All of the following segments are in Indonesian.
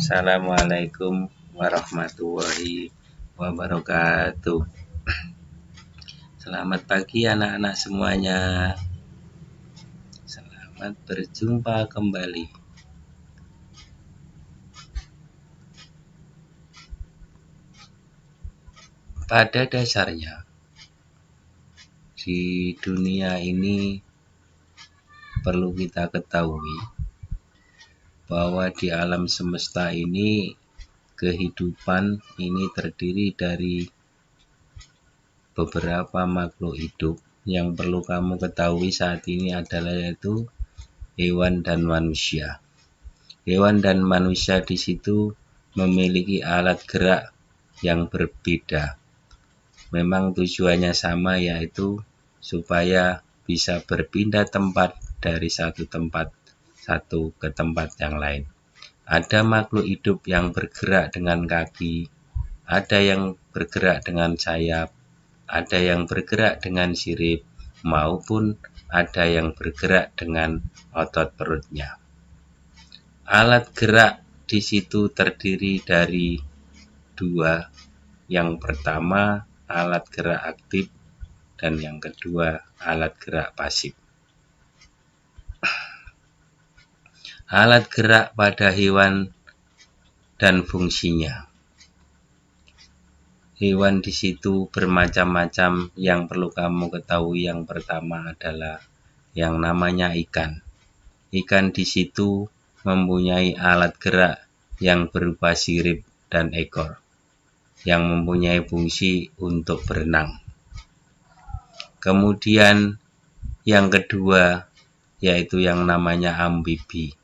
Assalamualaikum warahmatullahi wabarakatuh. Selamat pagi anak-anak semuanya. Selamat berjumpa kembali. Pada dasarnya, di dunia ini perlu kita ketahui bahwa di alam semesta ini kehidupan ini terdiri dari beberapa makhluk hidup. Yang perlu kamu ketahui saat ini adalah yaitu hewan dan manusia. Hewan dan manusia di situ memiliki alat gerak yang berbeda. Memang tujuannya sama, yaitu supaya bisa berpindah tempat dari satu ke tempat yang lain. Ada makhluk hidup yang bergerak dengan kaki, ada yang bergerak dengan sayap, ada yang bergerak dengan sirip, maupun ada yang bergerak dengan otot perutnya. Alat gerak di situ terdiri dari dua. Yang pertama alat gerak aktif dan yang kedua alat gerak pasif. Alat gerak pada hewan dan fungsinya. Hewan di situ bermacam-macam. Yang perlu kamu ketahui yang pertama adalah yang namanya ikan. Ikan di situ mempunyai alat gerak yang berupa sirip dan ekor, yang mempunyai fungsi untuk berenang. Kemudian yang kedua yaitu yang namanya amfibi.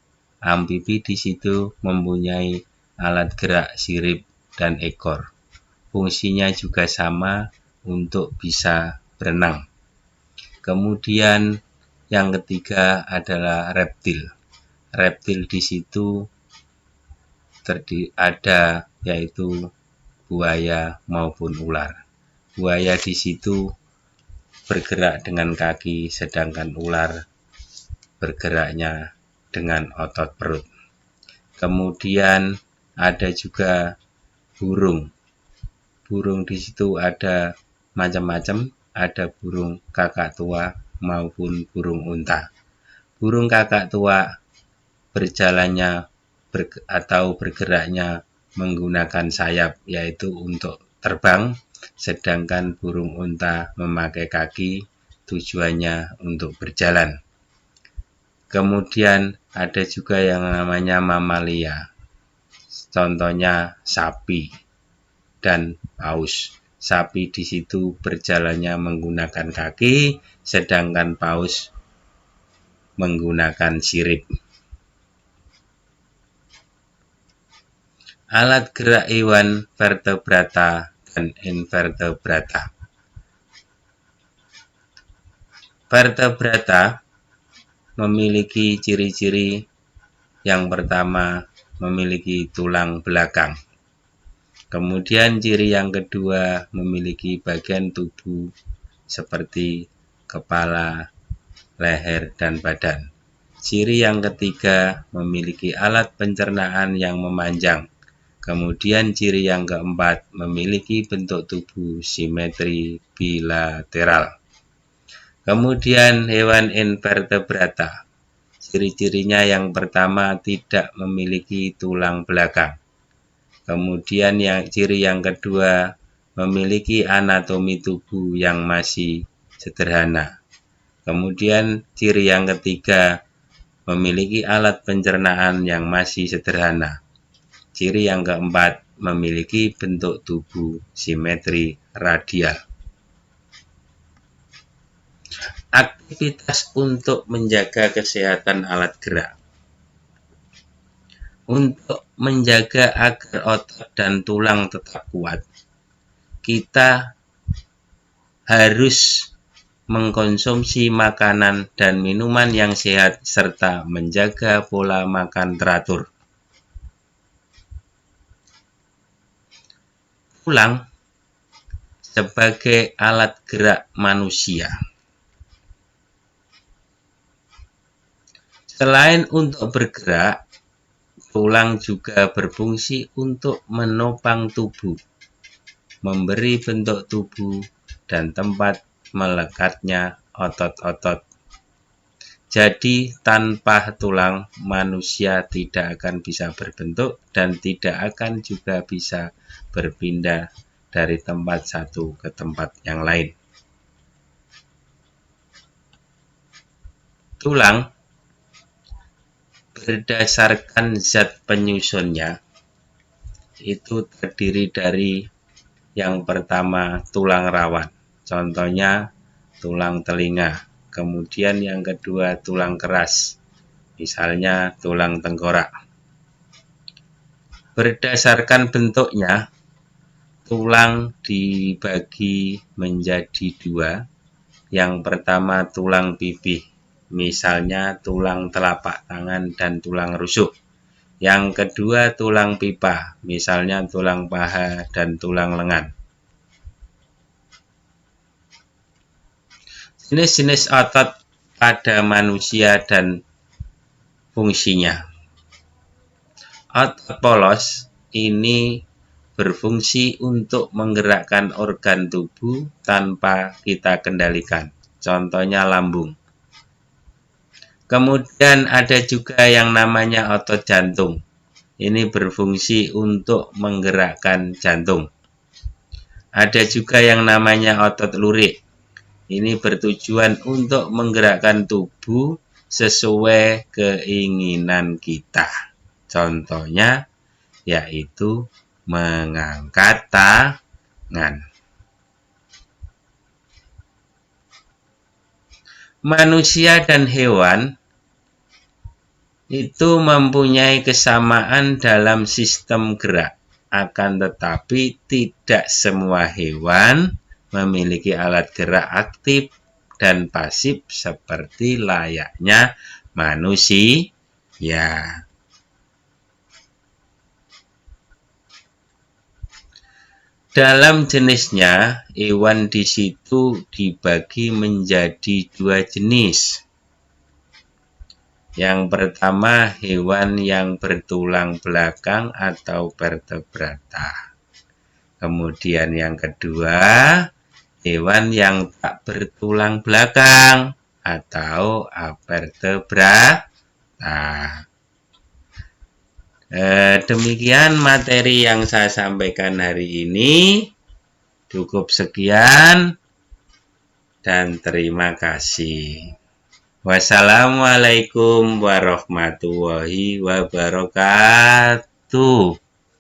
Amfibi di situ mempunyai alat gerak sirip dan ekor. Fungsinya juga sama, untuk bisa berenang. Kemudian yang ketiga adalah reptil. Reptil di situ ada yaitu buaya maupun ular. Buaya di situ bergerak dengan kaki, sedangkan ular bergeraknya dengan otot perut. Kemudian ada juga burung. Burung di situ ada macam-macam, ada burung kakak tua maupun burung unta. Burung kakak tua berjalannya atau bergeraknya menggunakan sayap, yaitu untuk terbang, sedangkan burung unta memakai kaki, tujuannya untuk berjalan. Kemudian ada juga yang namanya mamalia, contohnya sapi dan paus. Sapi di situ berjalannya menggunakan kaki, sedangkan paus menggunakan sirip. Alat gerak hewan vertebrata dan invertebrata. Vertebrata memiliki ciri-ciri. Yang pertama, memiliki tulang belakang. Kemudian ciri yang kedua, memiliki bagian tubuh seperti kepala, leher, dan badan. Ciri yang ketiga, memiliki alat pencernaan yang memanjang. Kemudian ciri yang keempat, memiliki bentuk tubuh simetri bilateral. Kemudian hewan invertebrata. Ciri-cirinya yang pertama, tidak memiliki tulang belakang. Kemudian ciri yang kedua, memiliki anatomi tubuh yang masih sederhana. Kemudian ciri yang ketiga, memiliki alat pencernaan yang masih sederhana. Ciri yang keempat, memiliki bentuk tubuh simetri radial. Aktivitas untuk menjaga kesehatan alat gerak. Untuk menjaga agar otot dan tulang tetap kuat, kita harus mengkonsumsi makanan dan minuman yang sehat serta menjaga pola makan teratur. Tulang sebagai alat gerak manusia. Selain untuk bergerak, Tulang juga berfungsi untuk menopang tubuh, memberi bentuk tubuh, dan tempat melekatnya otot-otot. Jadi, tanpa tulang, manusia tidak akan bisa berbentuk dan tidak akan juga bisa berpindah dari tempat satu ke tempat yang lain. Tulang berdasarkan zat penyusunnya itu terdiri dari yang pertama tulang rawan, contohnya tulang telinga. Kemudian yang kedua tulang keras, misalnya tulang tengkorak. Berdasarkan bentuknya, tulang dibagi menjadi dua. Yang pertama tulang pipih, misalnya tulang telapak tangan dan tulang rusuk. Yang kedua tulang pipa, misalnya tulang paha dan tulang lengan. Jenis-jenis otot pada manusia dan fungsinya. Otot polos ini berfungsi untuk menggerakkan organ tubuh tanpa kita kendalikan, contohnya lambung. Kemudian ada juga yang namanya otot jantung. Ini berfungsi untuk menggerakkan jantung. Ada juga yang namanya otot lurik. Ini bertujuan untuk menggerakkan tubuh sesuai keinginan kita. Contohnya yaitu mengangkat tangan. Manusia dan hewan itu mempunyai kesamaan dalam sistem gerak, akan tetapi tidak semua hewan memiliki alat gerak aktif dan pasif seperti layaknya manusia. Dalam jenisnya, hewan di situ dibagi menjadi dua jenis. Yang pertama, hewan yang bertulang belakang atau vertebrata. Kemudian yang kedua, hewan yang tak bertulang belakang atau avertebrata. Demikian materi yang saya sampaikan hari ini. Cukup sekian dan terima kasih. Wassalamualaikum warahmatullahi wabarakatuh.